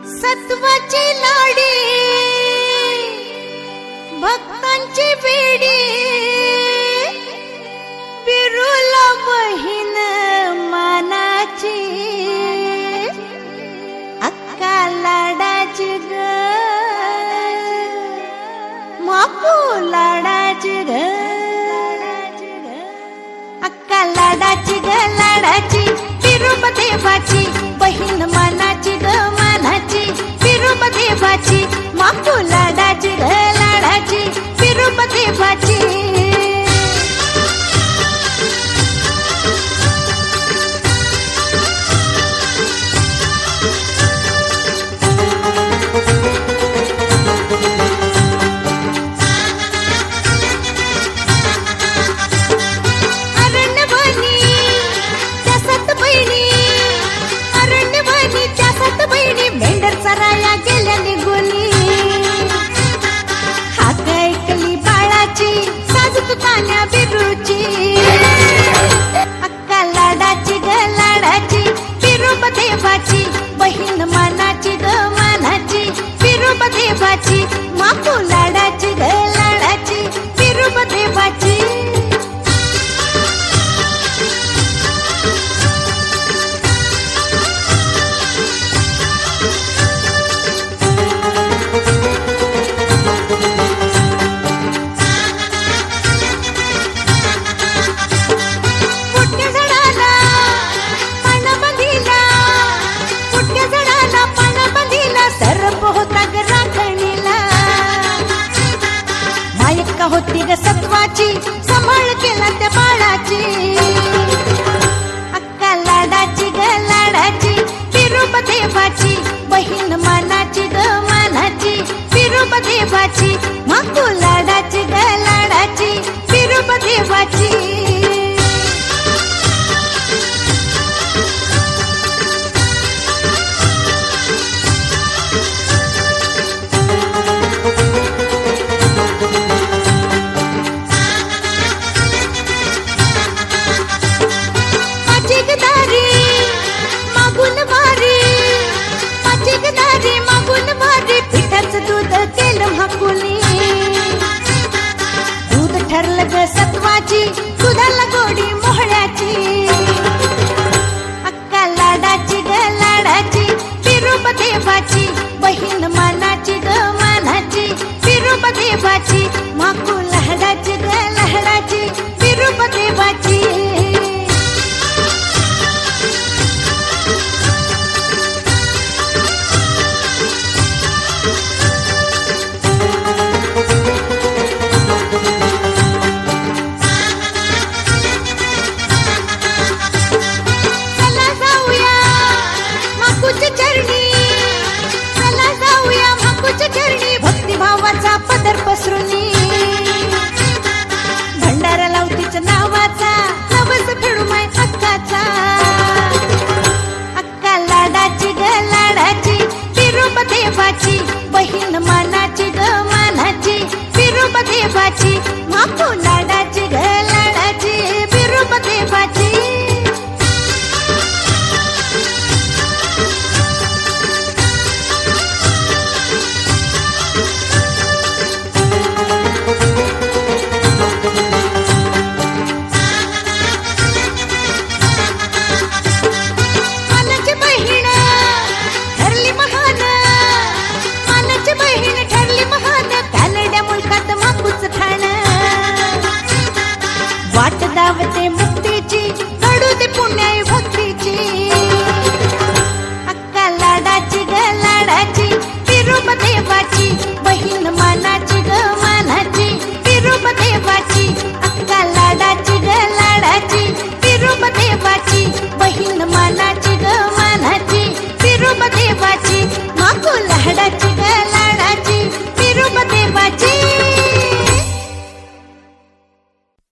सत्वाची लाडी भक्तांची बेडी बिरुला बहीण मानाची अक्का लाडाची ग मापू लाडाची ग अक्का लाडाची ग लाडाची बिरुबा देवाची बहीण मानाची ग मानाची बिरुबा देवाची मापू लाडाची ग लाडाची बिरुबा देवाची सराया गेल्या निघुनी हात ऐकली बाळाची साजूक कान्या बिरूची अक्का लाडाची ग लाडाची बिरुबा देवाची बहीण मानाची ग मानाची बिरुबा देवाची मापू लाडाची ग लाडाची बिरुबा देवाची होती ग सत्वाची सांभाळ केला त्या बाळाची अक्का लाडाची ग लाडाची बिरुबा देवाची बहीण मानाची ग मानाची बिरुबा देवाची माकू लाडाची ग लाडाची बिरुबा देवाची दूध ठरलं ग सत्वाची दुधाला गोडी मोहळ्याची अक्का लाडाची ग लाडाची बिरुबा देवाची बहीण मानाची ग मानाची बिरुबा देवाची माकू लाडाची ग लाडाची बिरुबा देवाची भावाचा पदर पसरुनी भंडारा लावतीच नावाचा नवस फेडू माय अक्काचा अक्का लाडाची ग लाडाची बिरुबा देवाची बहीण मानाची ग मानाची बिरुबा देवाची मापू लाडाची ग लाडाची बिरुबा देवाची वाट